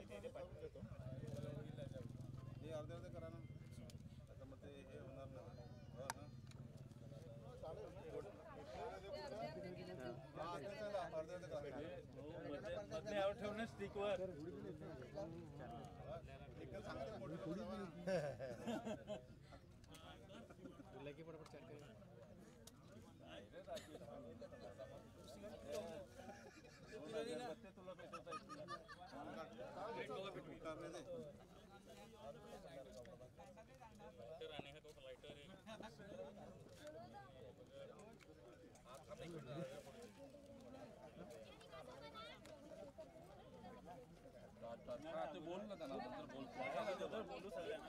हे अर्धे अर्धे करा ना त्याच्यामध्ये हे होणार ना हो ना अर्धे अर्धे करा ठेवणे स्टिकवर तुला की पटापट चेक कर तू बोल ना त्यांना बोलू सगळ्यांना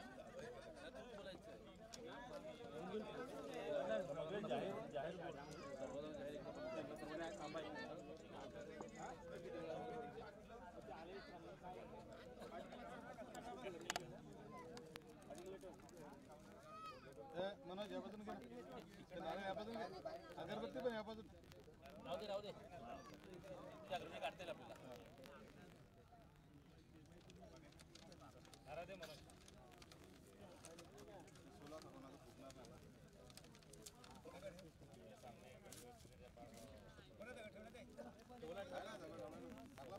मनोज या बाजून अगरबत्ती पण या बाजून राहू दे काढता येईल आपल्याला दे मनोज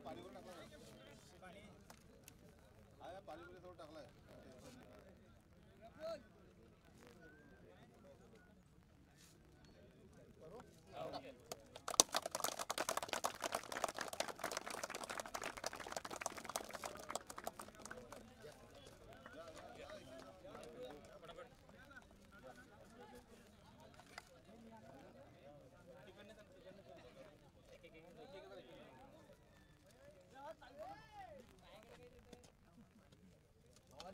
पाणीवर टाकला पाणीपुरी थोडं टाकलाय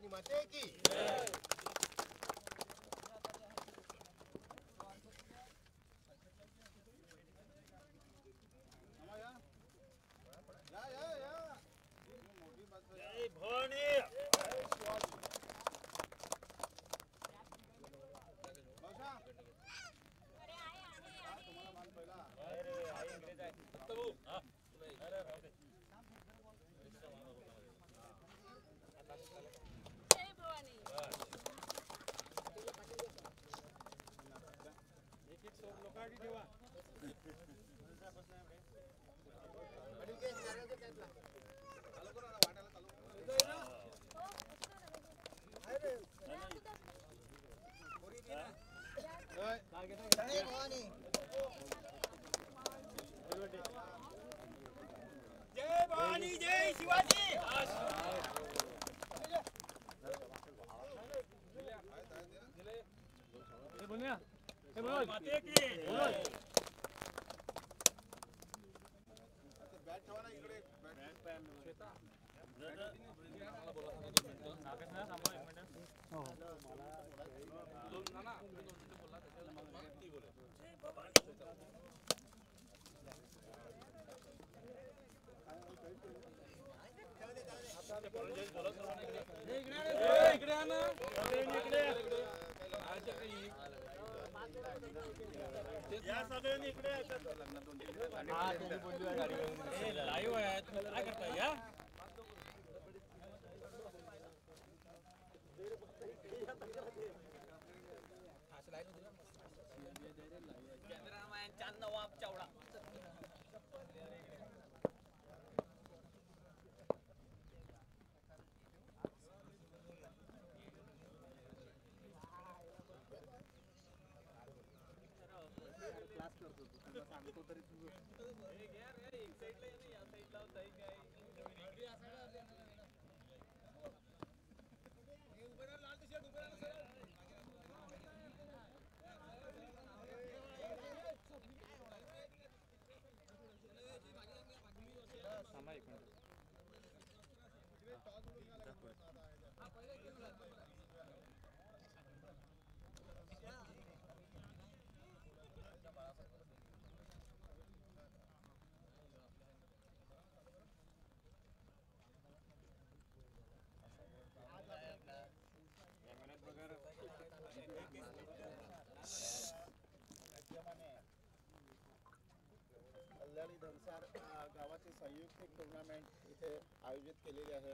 माते की जय भवानी जय शिवाजी माते की बॅट ठेवा ना इकडे या सगळ्यांनी इकडे लाईव्ह आहे काय करताय या नवाब चावडा सांगतो तरी तुझं कल्याणी धनसार गावाचे संयुक्तिक टुर्नामेंट इथे आयोजित केलेली आहे.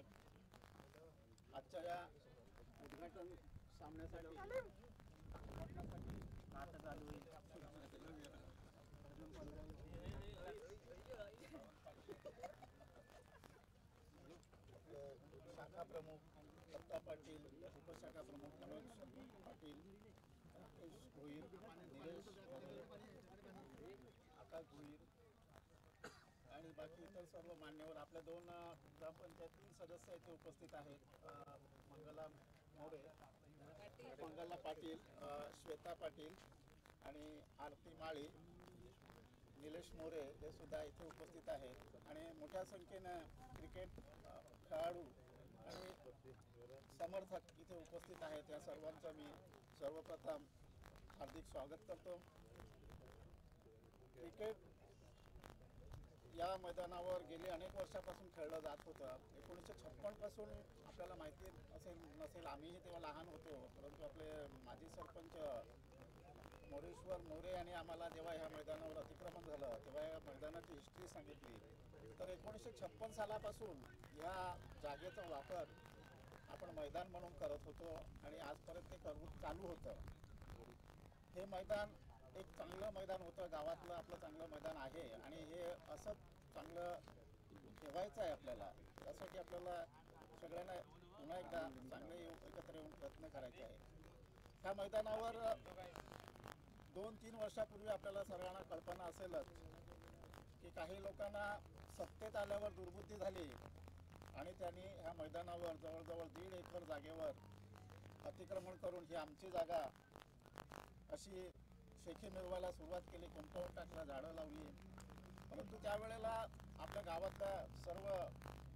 आजच्या या उद्घाटन सामन्यासाठी नाटक चालू होईल. शाखा प्रमुख दत्ता पाटील, उपशाखा प्रमुख मनोज पाटील, राकेश भोईर, निलेश आकाश भोईर आणि बाकी इतर सर्व मान्यवर, आपल्या 2 ग्रामपंचायतीतील सदस्य इथे उपस्थित आहेत. मंगला मोरे, मंगला पाटील, श्वेता पाटील आणि आरती माळी, निलेश मोरे हे सुद्धा इथे उपस्थित आहेत. आणि मोठ्या संख्येनं क्रिकेट खेळाडू आणि समर्थक इथे उपस्थित आहेत. या सर्वांचं मी सर्वप्रथम हार्दिक स्वागत करतो. क्रिकेट या मैदानावर गेली अनेक वर्षापासून खेळलं जात होतं. 1956 पासून आपल्याला माहिती असेल नसेल, आम्हीही तेव्हा लहान होतो, परंतु आपले माजी सरपंच मोरेश्वर मोरे यांनी आम्हाला जेव्हा ह्या मैदानावर अतिक्रमण झालं तेव्हा या मैदानाची हिस्ट्री सांगितली. तर 1956 सालापासून ह्या जागेचा वापर आपण मैदान म्हणून करत होतो आणि आजपर्यंत ते चालू होतं. हे मैदान एक चांगलं मैदान होतं, गावातलं आपलं चांगलं मैदान आहे आणि हे असंच चांगलं ठेवायचं आहे आपल्याला. त्यासाठी आपल्याला सगळ्यांना पुन्हा एकदा चांगले एकत्र येऊन प्रयत्न करायचे आहे. ह्या मैदानावर 2-3 वर्षापूर्वी आपल्याला सर्वांना कल्पना असेलच की काही लोकांना सत्तेत आल्यावर दुर्बुद्धी झाली आणि त्यांनी ह्या मैदानावर जवळजवळ 1.5 एकर जागेवर अतिक्रमण करून ही आमची जागा अशी शेती मिळवायला सुरुवात केली. कंपाऊंड टाकला, झाडं लावली. परंतु त्यावेळेला आपल्या गावातल्या सर्व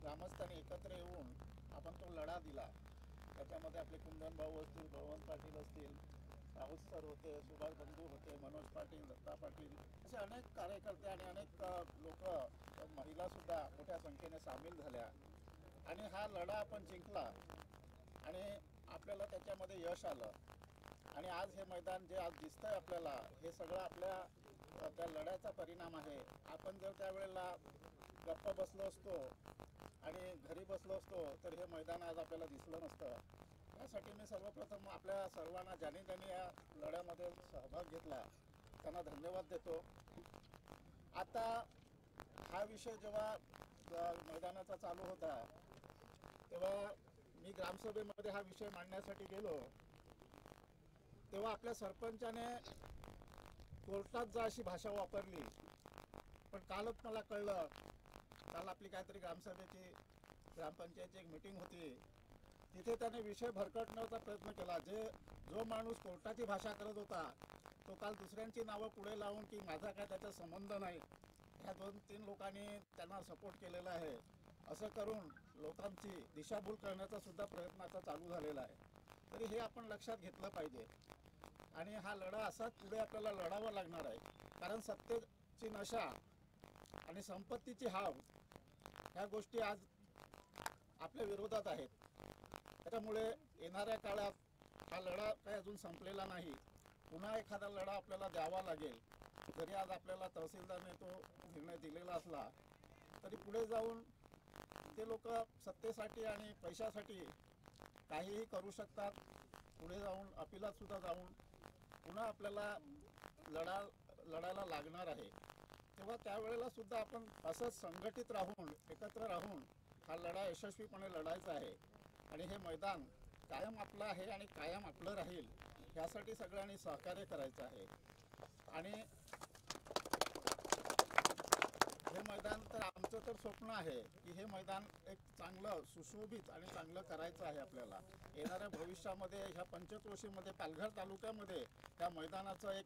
ग्रामस्थांनी एकत्र येऊन आपण तो लढा दिला. त्याच्यामध्ये आपले कुंदन भाऊ असतील, बळवंत पाटील असतील, राहुल सर होते, सुभाष बंधू होते, मनोज पाटील, दत्ता पाटील, असे अनेक कार्यकर्ते आणि अनेक लोक, महिलासुद्धा मोठ्या संख्येने सामील झाल्या आणि हा लढा आपण जिंकला आणि आपल्याला त्याच्यामध्ये यश आलं. आणि आज हे मैदान जे आज दिसतंय आपल्याला, हे सगळं आपल्या त्या लढ्याचा परिणाम आहे. आपण जर त्यावेळेला गप्प बसलो असतो आणि घरी बसलो असतो तर हे मैदान आज आपल्याला दिसलं नसतं. यासाठी मी सर्वप्रथम आपल्या सर्वांना ज्यांनी या लढ्यामध्ये सहभाग घेतला त्यांना धन्यवाद देतो. आता हा विषय जेव्हा मैदानाचा चालू होता तेव्हा मी ग्रामसभेमध्ये हा विषय मांडण्यासाठी गेलो तेव्हा आपल्या सरपंचाने कोर्टात जा अशी भाषा वापरली. पण कालच मला कळलं, काल आपली काहीतरी ग्रामपंचायतीची एक मीटिंग होती, तिथे त्याने विषय भरकटण्याचा प्रयत्न केला. जो माणूस कोर्टाची भाषा करत होता तो काल दुसऱ्यांची नावं पुढे लावून की माझा काय त्याचा संबंध नाही, ह्या 2-3 लोकांनी त्यांना सपोर्ट केलेला आहे, असं करून लोकांची दिशाभूल करण्याचा सुद्धा प्रयत्न आता चालू झालेला आहे. तरी हे आपण लक्षात घेतलं पाहिजे आणि हा लढा असाच पुढे आपल्याला लढावा लागणार आहे. कारण सत्तेची नशा आणि संपत्तीची हाव ह्या गोष्टी आज आपल्या विरोधात आहेत. त्याच्यामुळे येणाऱ्या काळात हा लढा काही अजून संपलेला नाही. पुन्हा एखादा लढा आपल्याला द्यावा लागेल. जरी आज आपल्याला तहसीलदारने तो निर्णय दिलेला असला तरी पुढे जाऊन ते लोक सत्तेसाठी आणि पैशासाठी काहीही करू शकतात. पुढे जाऊन अपिलात सुद्धा जाऊन पुन्हा आपल्याला लढायला लागणार आहे. तेव्हा त्यावेळेला सुद्धा आपण असंच संघटित राहून, एकत्र राहून हा लढा यशस्वीपणे लढायचा आहे. आणि हे मैदान कायम आपलं आहे आणि कायम आपलं राहील, ह्यासाठी सगळ्यांनी सहकार्य करायचं आहे. आणि हे मैदान तर आमचं तर स्वप्न आहे की हे मैदान एक चांगलं सुशोभित आणि चांगलं करायचं आहे आपल्याला. येणाऱ्या भविष्यामध्ये ह्या पंचक्रोशीमध्ये पालघर तालुक्यामध्ये त्या मैदानाचं एक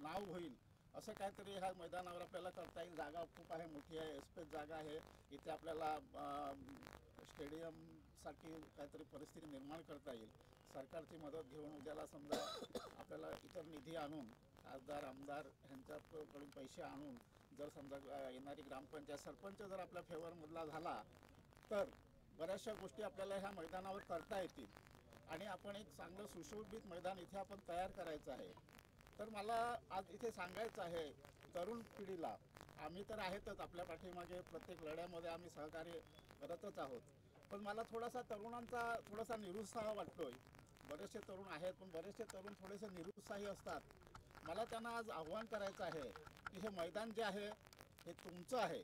नाव होईल असं काहीतरी ह्या मैदानावर आपल्याला करता येईल. जागा खूप आहे, मोठी आहे, स्पेस जागा आहे. इथे आपल्याला स्टेडियमसारखी काहीतरी परिस्थिती निर्माण करता येईल. सरकारची मदत घेऊन उद्याला समजा आपल्याला इतर निधी आणून, खासदार आमदार ह्यांच्याकडून पैसे आणून जर समजा येणारी ग्रामपंचायत सरपंच जर आपल्या फेवरमधला झाला तर बऱ्याचशा गोष्टी आपल्याला ह्या मैदानावर करता येतील आणि आपण एक चांगलं सुशोभित मैदान इथे आपण तयार करायचं आहे. तर मला आज इथे सांगायचं आहे तरुण पिढीला आम्ही तर आहेतच आपल्या पाठीमागे, प्रत्येक लढ्यामध्ये आम्ही सहकार्य करतच आहोत. पण मला थोडासा निरुत्साह वाटतोय. बरेचसे तरुण आहेत, पण बरेचसे तरुण थोडेसे निरुत्साही असतात. मला त्यांना आज आव्हान करायचं आहे की हे मैदान जे आहे हे तुमचं आहे.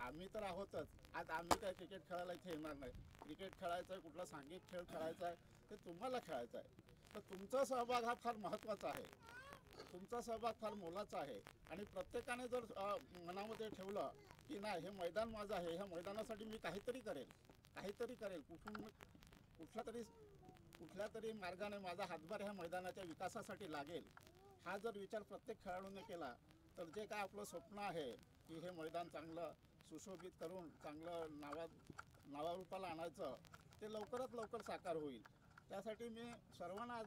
आम्ही तर आहोतच. आज आम्ही काय क्रिकेट खेळायला इथे येणार नाही. क्रिकेट खेळायचं आहे, कुठला सांघिक खेळ खेळायचा आहे ते तुम्हाला खेळायचं आहे. तर तुमचा सहभाग हा फार महत्त्वाचा आहे. तुमचा सहभाग फार मोलाचा आहे. आणि प्रत्येकाने जर मनामध्ये ठेवलं की नाही हे मैदान माझं आहे, ह्या मैदानासाठी मी काहीतरी करेल, कुठल्या तरी मार्गाने माझा हातभार ह्या मैदानाच्या विकासासाठी लागेल, हा जर विचार प्रत्येक खेळाडूने केला तर जे काय आपलं स्वप्न आहे की हे मैदान चांगलं सुशोभित करून चांगलं नावारूपाला आणायचं, ते लवकरात लवकर साकार होईल. त्यासाठी मी सर्वांना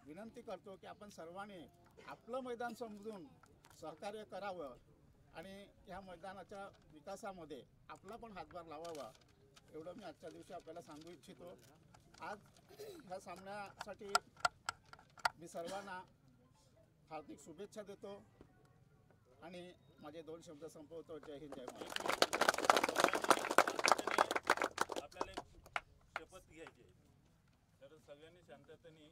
विनंती करतो की आपण सर्वांनी आपलं मैदान समजून सहकार्य करावं आणि ह्या मैदानाच्या विकासामध्ये आपला पण हातभार लावावा, एवढं मी आजच्या दिवशी आपल्याला सांगू इच्छितो. आज ह्या सामन्यासाठी मी सर्वांना हार्दिक शुभेच्छा देतो आणि माझे 2 शब्द संपवतो. जय हिंद, जय महाराष्ट्र. आपल्याला एक शपथ घ्यायची आहे, तर सगळ्यांनी शांततेने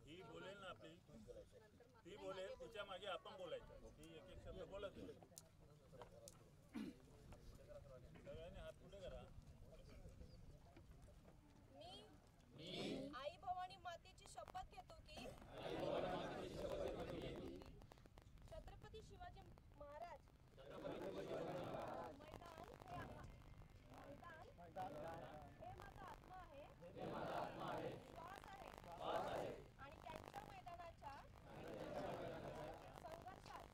ही बोलेल ना आपली, ती बोलेल, तिच्या मागे आपण बोलायचं. ती एक एक शब्द बोलत नाही. सगळ्यांनी हात पुढे करा. मी आई भवानी मातेची शपथ घेतो की छत्रपती शिवाजी महाराज मैदान हे माझा आत्मा आहे, श्वास आहे आणि त्यांच्या मैदानाच्या संघर्षात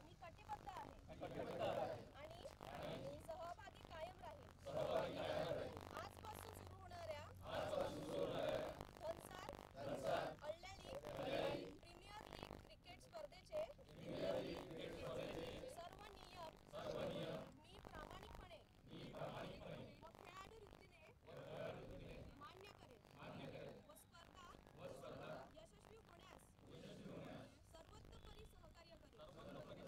मी कटिबद्ध आहे आणि सहभागी कायम राहील. आजपासून सुरू होणाऱ्या धनसार अल्लाली प्रीमियर लीग क्रिकेट स्पर्धेचे सर्व नियम मी प्रामाणिकपणे व खेळाडू वृत्तीने मान्य करेन व स्पर्धा यशस्वी होण्यास सर्वतोपरी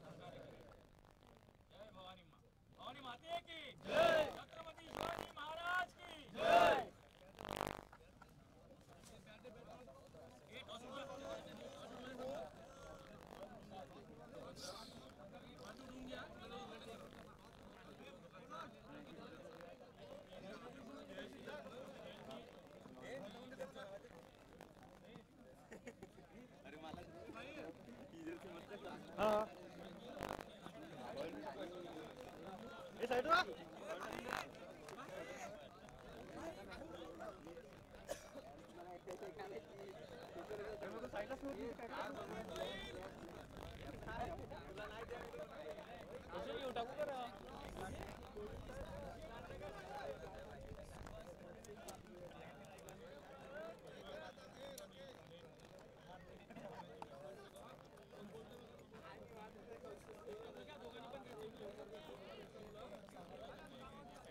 सहकार्य करेन. जय भवानी माँ, भवानी माते की जय, छत्रपति शिवाजी महाराज की जय.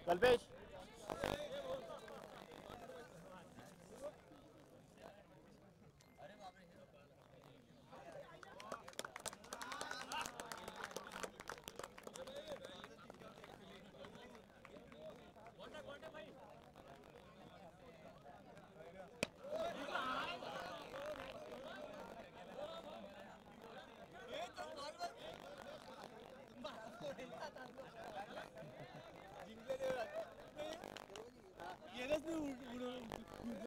कल्पेश येणंच नाही